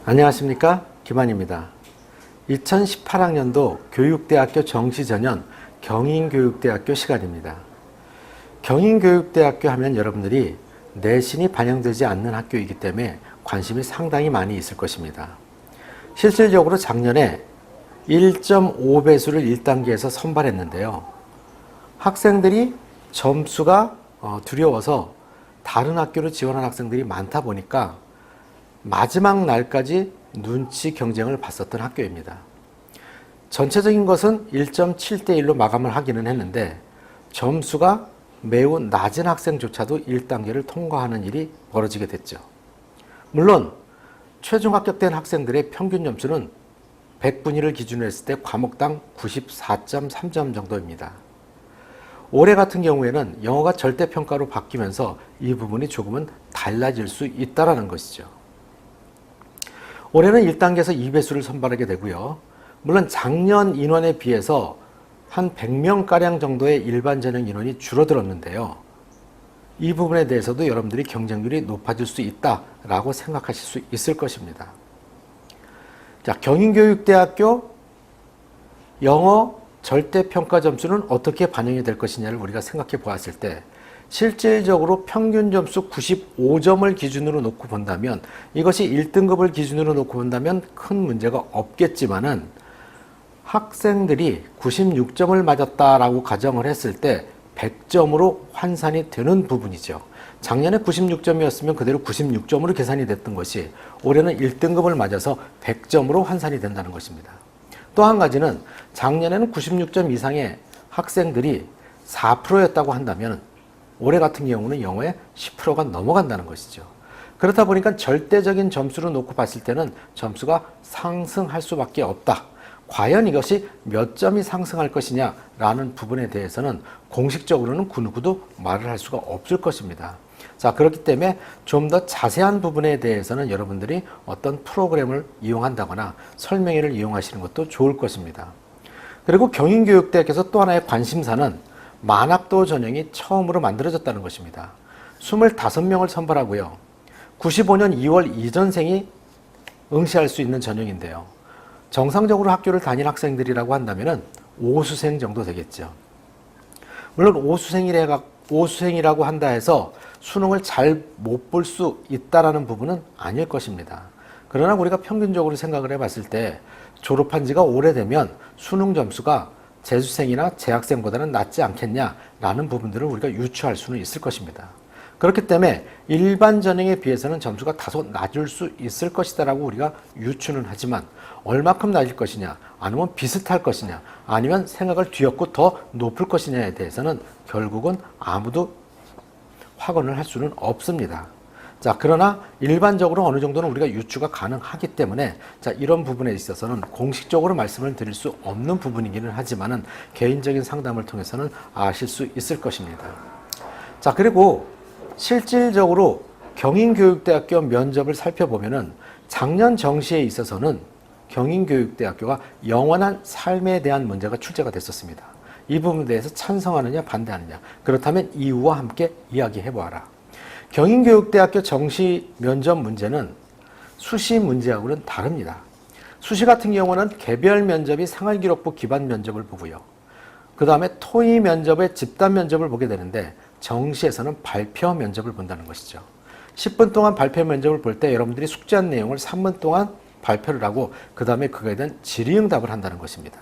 안녕하십니까, 김한입니다. 2018학년도 교육대학교 정시전형 경인교육대학교 시간입니다. 경인교육대학교 하면 여러분들이 내신이 반영되지 않는 학교이기 때문에 관심이 상당히 많이 있을 것입니다. 실질적으로 작년에 1.5배수를 1단계에서 선발했는데요. 학생들이 점수가 두려워서 다른 학교로 지원한 학생들이 많다 보니까 마지막 날까지 눈치 경쟁을 봤었던 학교입니다. 전체적인 것은 1.7대 1로 마감을 하기는 했는데 점수가 매우 낮은 학생조차도 1단계를 통과하는 일이 벌어지게 됐죠. 물론 최종 합격된 학생들의 평균 점수는 100분위를 기준으로 했을 때 과목당 94.3점 정도입니다. 올해 같은 경우에는 영어가 절대평가로 바뀌면서 이 부분이 조금은 달라질 수 있다는 것이죠. 올해는 1단계에서 2배수를 선발하게 되고요. 물론 작년 인원에 비해서 한 100명가량 정도의 일반 전형 인원이 줄어들었는데요. 이 부분에 대해서도 여러분들이 경쟁률이 높아질 수 있다라고 생각하실 수 있을 것입니다. 자, 경인교육대학교 영어 절대평가 점수는 어떻게 반영이 될 것이냐를 우리가 생각해 보았을 때 실질적으로 평균 점수 95점을 기준으로 놓고 본다면 이것이 1등급을 기준으로 놓고 본다면 큰 문제가 없겠지만은 학생들이 96점을 맞았다라고 가정을 했을 때 100점으로 환산이 되는 부분이죠. 작년에 96점이었으면 그대로 96점으로 계산이 됐던 것이 올해는 1등급을 맞아서 100점으로 환산이 된다는 것입니다. 또 한 가지는 작년에는 96점 이상의 학생들이 4%였다고 한다면 올해 같은 경우는 영어에 10%가 넘어간다는 것이죠. 그렇다 보니까 절대적인 점수로 놓고 봤을 때는 점수가 상승할 수밖에 없다. 과연 이것이 몇 점이 상승할 것이냐라는 부분에 대해서는 공식적으로는 그 누구도 말을 할 수가 없을 것입니다. 자, 그렇기 때문에 좀 더 자세한 부분에 대해서는 여러분들이 어떤 프로그램을 이용한다거나 설명회를 이용하시는 것도 좋을 것입니다. 그리고 경인교육대학에서 또 하나의 관심사는 만학도 전형이 처음으로 만들어졌다는 것입니다. 25명을 선발하고요. 95년 2월 이전생이 응시할 수 있는 전형인데요. 정상적으로 학교를 다닌 학생들이라고 한다면 5수생 정도 되겠죠. 물론 5수생이라고 한다 해서 수능을 잘 못 볼 수 있다라는 부분은 아닐 것입니다. 그러나 우리가 평균적으로 생각을 해봤을 때 졸업한 지가 오래되면 수능 점수가 재수생이나 재학생보다는 낮지 않겠냐라는 부분들을 우리가 유추할 수는 있을 것입니다. 그렇기 때문에 일반 전형에 비해서는 점수가 다소 낮을 수 있을 것이다라고 우리가 유추는 하지만 얼마큼 낮을 것이냐, 아니면 비슷할 것이냐, 아니면 생각을 뒤엎고 더 높을 것이냐에 대해서는 결국은 아무도 확언을 할 수는 없습니다. 자, 그러나 일반적으로 어느 정도는 우리가 유추가 가능하기 때문에 자, 이런 부분에 있어서는 공식적으로 말씀을 드릴 수 없는 부분이기는 하지만은 개인적인 상담을 통해서는 아실 수 있을 것입니다. 자, 그리고 실질적으로 경인교육대학교 면접을 살펴보면은 작년 정시에 있어서는 경인교육대학교가 영원한 삶에 대한 문제가 출제가 됐었습니다. 이 부분에 대해서 찬성하느냐 반대하느냐, 그렇다면 이유와 함께 이야기해 보아라. 경인교육대학교 정시 면접 문제는 수시 문제하고는 다릅니다. 수시 같은 경우는 개별 면접이 생활기록부 기반 면접을 보고요. 그 다음에 토의 면접의 집단 면접을 보게 되는데 정시에서는 발표 면접을 본다는 것이죠. 10분 동안 발표 면접을 볼 때 여러분들이 숙지한 내용을 3분 동안 발표를 하고 그 다음에 그거에 대한 질의응답을 한다는 것입니다.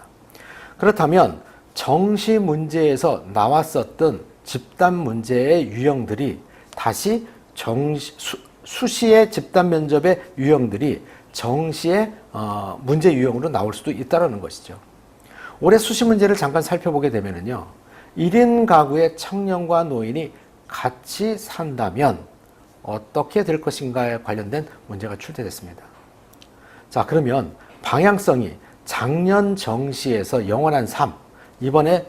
그렇다면 정시 문제에서 나왔었던 집단 문제의 유형들이 다시 수시의 집단 면접의 유형들이 정시의 문제 유형으로 나올 수도 있다는 것이죠. 올해 수시 문제를 잠깐 살펴보게 되면요. 1인 가구의 청년과 노인이 같이 산다면 어떻게 될 것인가에 관련된 문제가 출제됐습니다. 자, 그러면 방향성이 작년 정시에서 영원한 삶, 이번에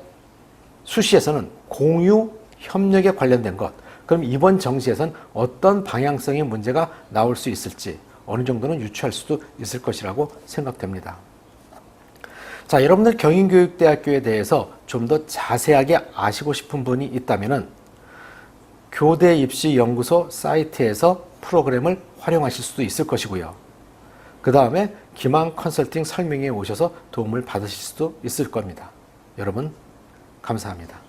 수시에서는 공유, 협력에 관련된 것, 그럼 이번 정시에서는 어떤 방향성의 문제가 나올 수 있을지 어느 정도는 유추할 수도 있을 것이라고 생각됩니다. 자, 여러분들 경인교육대학교에 대해서 좀 더 자세하게 아시고 싶은 분이 있다면 교대입시연구소 사이트에서 프로그램을 활용하실 수도 있을 것이고요. 그 다음에 기망 컨설팅 설명회에 오셔서 도움을 받으실 수도 있을 겁니다. 여러분, 감사합니다.